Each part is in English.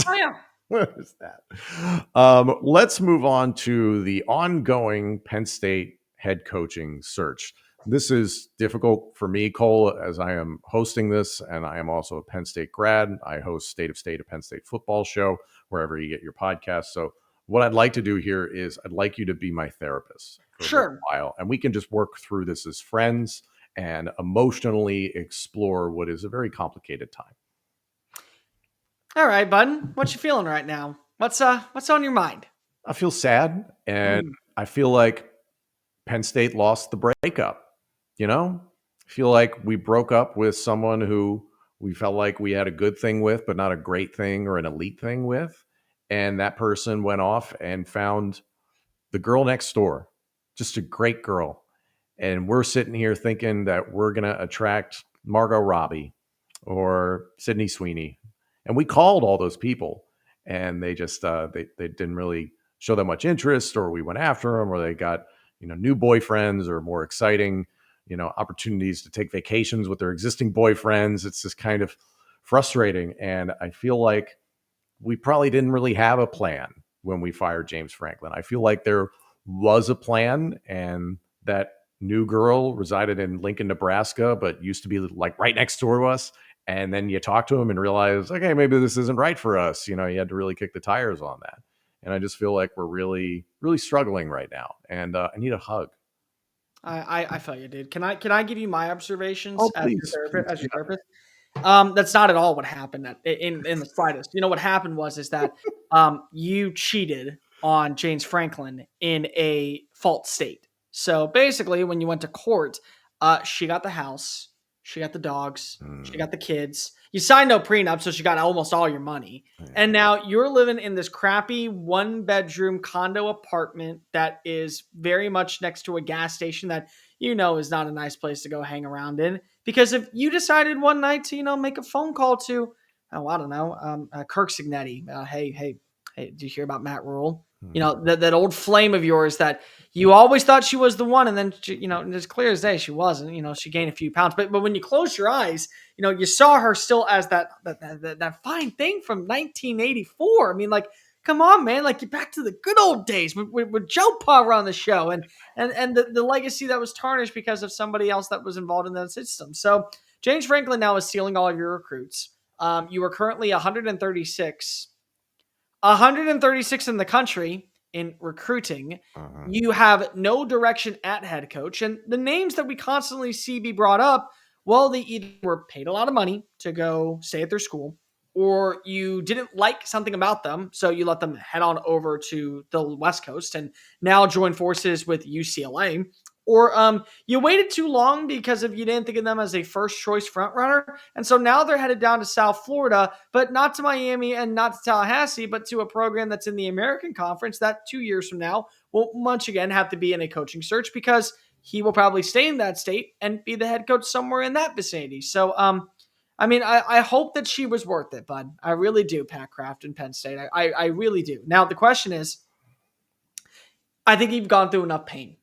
Oh yeah. What is that? Let's move on to the ongoing Penn State head coaching search. This is difficult for me, Cole, as I am hosting this, and I am also a Penn State grad. I host State of State, a Penn State football show, wherever you get your podcast. So, what I'd like to do here is I'd like you to be my therapist for a little Sure. while, and we can just work through this as friends and emotionally explore what is a very complicated time. All right, bud. What you feeling right now? What's on your mind? I feel sad, and Mm. I feel like Penn State lost the breakup. I feel like we broke up with someone who we felt like we had a good thing with, but not a great thing or an elite thing with. And that person went off and found the girl next door, just a great girl. And we're sitting here thinking that we're going to attract Margot Robbie or Sydney Sweeney. And we called all those people, and they just they didn't really show that much interest, or we went after them, or they got new boyfriends or more exciting opportunities to take vacations with their existing boyfriends. It's just kind of frustrating, and I feel like we probably didn't really have a plan when we fired James Franklin. I feel like there was a plan, and that new girl resided in Lincoln, Nebraska, but used to be like right next door to us. And then you talk to him and realize, okay, maybe this isn't right for us. You had to really kick the tires on that. And I just feel like we're really, really struggling right now. And I need a hug. I feel you, dude. Can I give you my observations Oh, as your please, therapist? please. As your Yeah. therapist? That's not at all what happened in the slightest. You know what happened is that you cheated on James Franklin in a false state. So basically, when you went to court, she got the house, she got the dogs, she Mm, got the kids. You signed no prenup, so she got almost all your money. yeah. And now you're living in this crappy one bedroom condo apartment that is very much next to a gas station that is not a nice place to go hang around in. Because if you decided one night to, make a phone call to, oh, I don't know, Kirk Signetti, hey, did you hear about Matt Rule? Mm. That old flame of yours that you always thought she was the one, and then it's clear as day she wasn't. She gained a few pounds, but when you close your eyes, you saw her still as that fine thing from 1984. I mean, like, come on, man, like, get back to the good old days with Joe Power on the show, and the legacy that was tarnished because of somebody else that was involved in that system. So James Franklin now is stealing all of your recruits. You are currently 136 in the country in recruiting. Uh-huh. You have no direction at head coach. And the names that we constantly see be brought up, well, they either were paid a lot of money to go stay at their school, or you didn't like something about them, so you let them head on over to the West Coast and now join forces with UCLA. Or you waited too long because you didn't think of them as a first choice front runner, and so now they're headed down to South Florida, but not to Miami and not to Tallahassee, but to a program that's in the American Conference that 2 years from now will once again have to be in a coaching search because he will probably stay in that state and be the head coach somewhere in that vicinity. So, I mean, I hope that she was worth it, bud. I really do, Pat Kraft and Penn State. I really do. Now, the question is, I think you've gone through enough pain.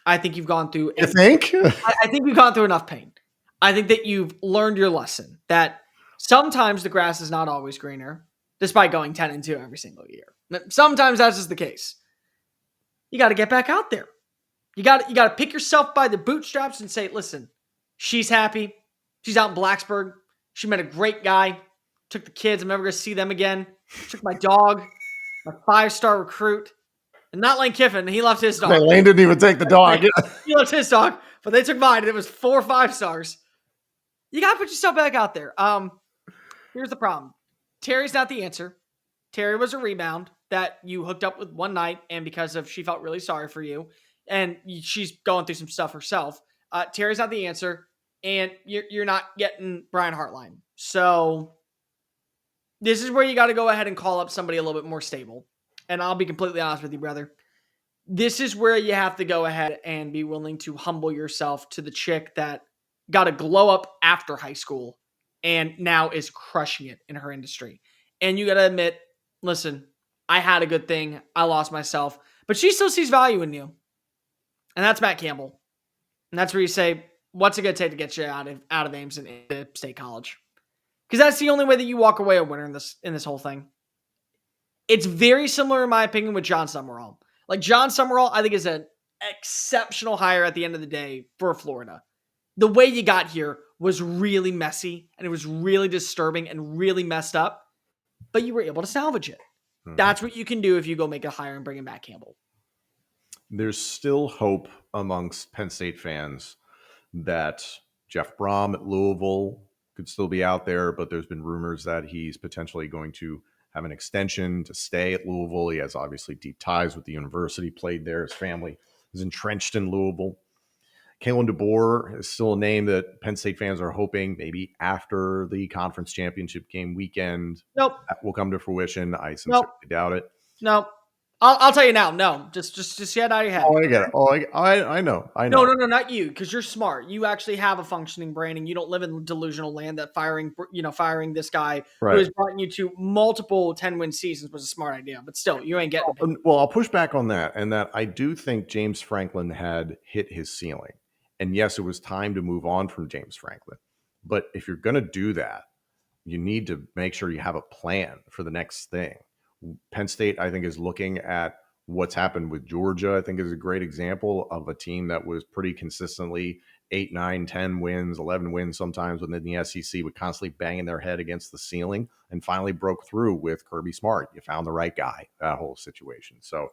I think you've gone through You think? I think you've gone through enough pain. I think that you've learned your lesson that sometimes the grass is not always greener, despite going 10-2 every single year. Sometimes that's just the case. You got to get back out there. You got to pick yourself by the bootstraps and say, listen, she's happy. She's out in Blacksburg. She met a great guy. Took the kids. I'm never going to see them again. Took my dog, my 5-star recruit. And not Lane Kiffin. He left his dog. Lane didn't even take the dog. He left his dog, but they took mine, and it was 4 or 5 stars. You got to put yourself back out there. Here's the problem. Terry's not the answer. Terry was a rebound that you hooked up with one night, and because of she felt really sorry for you, and she's going through some stuff herself. Terry's not the answer, and you're not getting Brian Hartline. So this is where you got to go ahead and call up somebody a little bit more stable. And I'll be completely honest with you, brother. This is where you have to go ahead and be willing to humble yourself to the chick that got a glow up after high school and now is crushing it in her industry. And you got to admit, listen, I had a good thing. I lost myself, but she still sees value in you. And that's Matt Campbell. And that's where you say, what's it going to take to get you out of Ames and into State College? Because that's the only way that you walk away a winner in this whole thing. It's very similar, in my opinion, with John Summerall. Like, John Summerall, I think, is an exceptional hire at the end of the day for Florida. The way you got here was really messy, and it was really disturbing and really messed up, but you were able to salvage it. That's what you can do if you go make a hire and bring him back, Campbell. There's still hope amongst Penn State fans that Jeff Brom at Louisville could still be out there, but there's been rumors that he's potentially going to have an extension to stay at Louisville. He has obviously deep ties with the university, played there. His family is entrenched in Louisville. Kalen DeBoer is still a name that Penn State fans are hoping maybe after the conference championship game weekend Nope. that will come to fruition. I sincerely doubt it. Nope. I'll tell you now. No, just get out of your head. Oh, I get it. Oh, I know. No, not you, because you're smart. You actually have a functioning brain, and you don't live in delusional land that firing this guy who has brought you to multiple 10-win seasons was a smart idea. But still, you ain't getting it. Well, I'll push back on that, and that I do think James Franklin had hit his ceiling. And yes, it was time to move on from James Franklin. But if you're going to do that, you need to make sure you have a plan for the next thing. Penn State, I think, is looking at what's happened with Georgia. I think is a great example of a team that was pretty consistently 8, 9, 10 wins, 11 wins sometimes within the SEC, would constantly banging their head against the ceiling and finally broke through with Kirby Smart. You found the right guy, that whole situation. So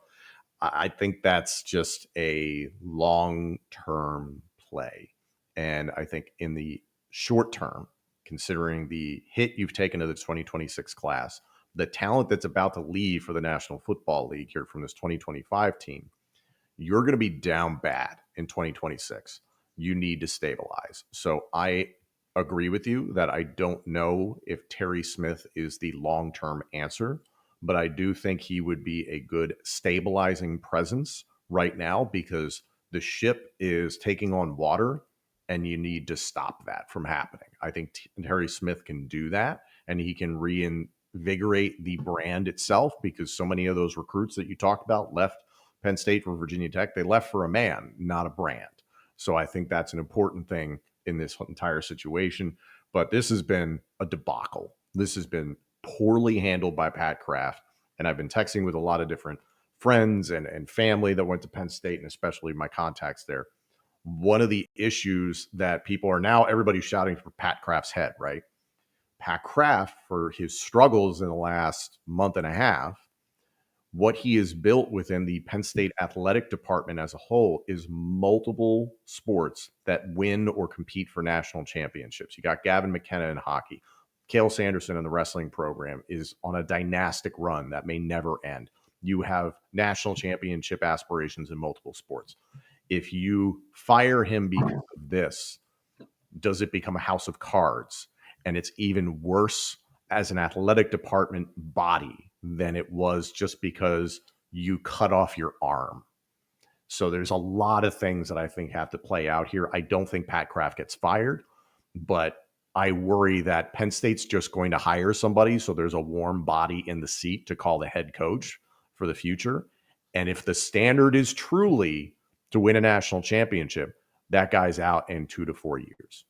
I think that's just a long-term play. And I think in the short term, considering the hit you've taken to the 2026 class, the talent that's about to leave for the National Football League here from this 2025 team, you're going to be down bad in 2026. You need to stabilize. So I agree with you that I don't know if Terry Smith is the long-term answer, but I do think he would be a good stabilizing presence right now because the ship is taking on water and you need to stop that from happening. I think Terry Smith can do that, and he can reinvigorate the brand itself because so many of those recruits that you talked about left Penn State for Virginia Tech. They left for a man, not a brand. So I think that's an important thing in this entire situation. But this has been a debacle. This has been poorly handled by Pat Kraft. And I've been texting with a lot of different friends and family that went to Penn State, and especially my contacts there. One of the issues that people are now, everybody's shouting for Pat Kraft's head, right? Pat Kraft, for his struggles in the last month and a half, what he has built within the Penn State athletic department as a whole is multiple sports that win or compete for national championships. You got Gavin McKenna in hockey. Cale Sanderson in the wrestling program is on a dynastic run that may never end. You have national championship aspirations in multiple sports. If you fire him because of this, does it become a house of cards? And it's even worse as an athletic department body than it was just because you cut off your arm. So there's a lot of things that I think have to play out here. I don't think Pat Kraft gets fired, but I worry that Penn State's just going to hire somebody so there's a warm body in the seat to call the head coach for the future. And if the standard is truly to win a national championship, that guy's out in 2 to 4 years.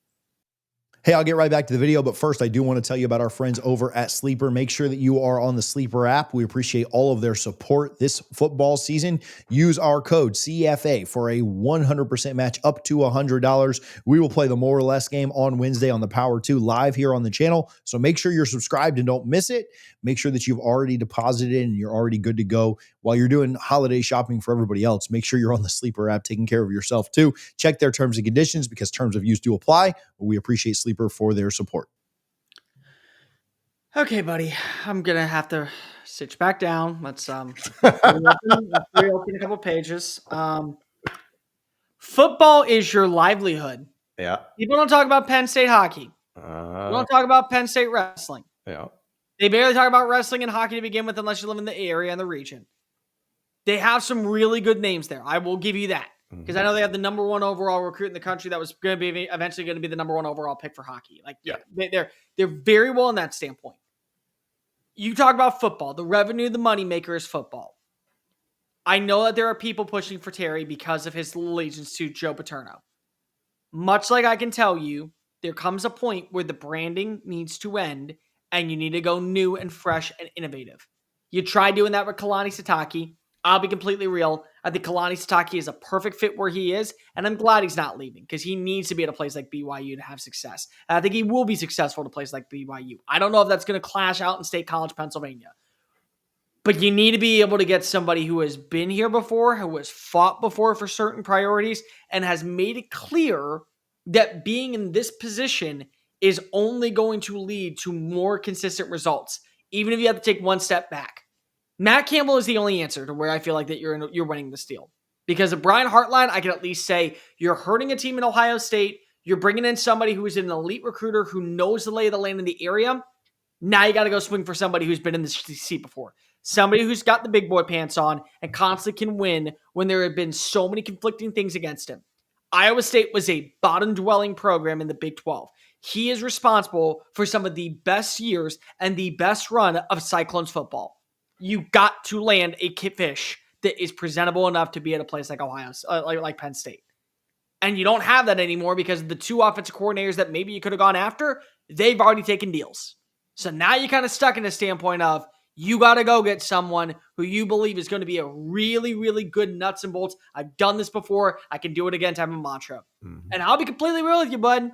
Hey, I'll get right back to the video, but first I do want to tell you about our friends over at Sleeper. Make sure that you are on the Sleeper app. We appreciate all of their support this football season. Use our code CFA for a 100% match up to $100. We will play the More or Less game on Wednesday on the Power 2 live here on the channel. So make sure you're subscribed and don't miss it. Make sure that you've already deposited and you're already good to go. While you're doing holiday shopping for everybody else, make sure you're on the Sleeper app taking care of yourself too. Check their terms and conditions because terms of use do apply. We appreciate Sleeper for their support. Okay, buddy. I'm gonna have to sit back down. Let's reopen a couple pages. Football is your livelihood. Yeah. People don't talk about Penn State hockey. People don't talk about Penn State wrestling. Yeah. They barely talk about wrestling and hockey to begin with unless you live in the area and the region. They have some really good names there. I will give you that. Because I know they have the number 1 overall recruit in the country that was going to be eventually going to be the number 1 overall pick for hockey. Like, yeah, they're very well in that standpoint. You talk about football. The revenue, the moneymaker is football. I know that there are people pushing for Terry because of his allegiance to Joe Paterno. Much like I can tell you, there comes a point where the branding needs to end and you need to go new and fresh and innovative. You try doing that with Kalani Sitake. I'll be completely real. I think Kalani Sitake is a perfect fit where he is, and I'm glad he's not leaving because he needs to be at a place like BYU to have success. And I think he will be successful at a place like BYU. I don't know if that's going to clash out in State College, Pennsylvania. But you need to be able to get somebody who has been here before, who has fought before for certain priorities, and has made it clear that being in this position is only going to lead to more consistent results, even if you have to take one step back. Matt Campbell is the only answer to where I feel like that you're winning this deal. Because of Brian Hartline, I can at least say you're hurting a team in Ohio State. You're bringing in somebody who is an elite recruiter who knows the lay of the land in the area. Now you got to go swing for somebody who's been in this seat before. Somebody who's got the big boy pants on and constantly can win when there have been so many conflicting things against him. Iowa State was a bottom-dwelling program in the Big 12. He is responsible for some of the best years and the best run of Cyclones football. You got to land a fish that is presentable enough to be at a place like Ohio, like Penn State. And you don't have that anymore because the two offensive coordinators that maybe you could have gone after, they've already taken deals. So now you're kind of stuck in a standpoint of you got to go get someone who you believe is going to be a really, really good nuts and bolts. I've done this before. I can do it again type of mantra. Mm-hmm. And I'll be completely real with you, bud.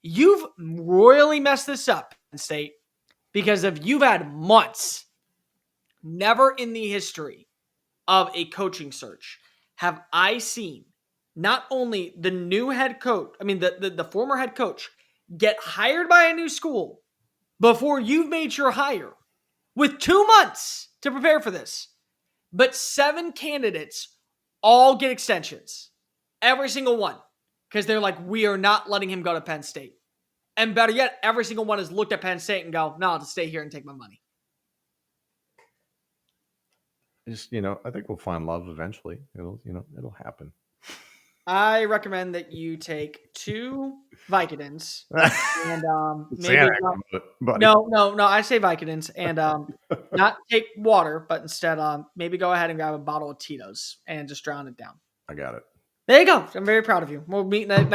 You've royally messed this up, Penn State, because you've had months. Never in the history of a coaching search have I seen not only the new head coach, the former head coach, get hired by a new school before you've made your hire with 2 months to prepare for this. But 7 candidates all get extensions. Every single one. Because they're like, we are not letting him go to Penn State. And better yet, every single one has looked at Penn State and go, no, I'll just stay here and take my money. Just, I think we'll find love eventually. It'll happen. I recommend that you take 2 Vicodins and maybe no. I say Vicodins and not take water, but instead maybe go ahead and grab a bottle of Tito's and just drown it down. I got it. There you go. I'm very proud of you. We'll meet next.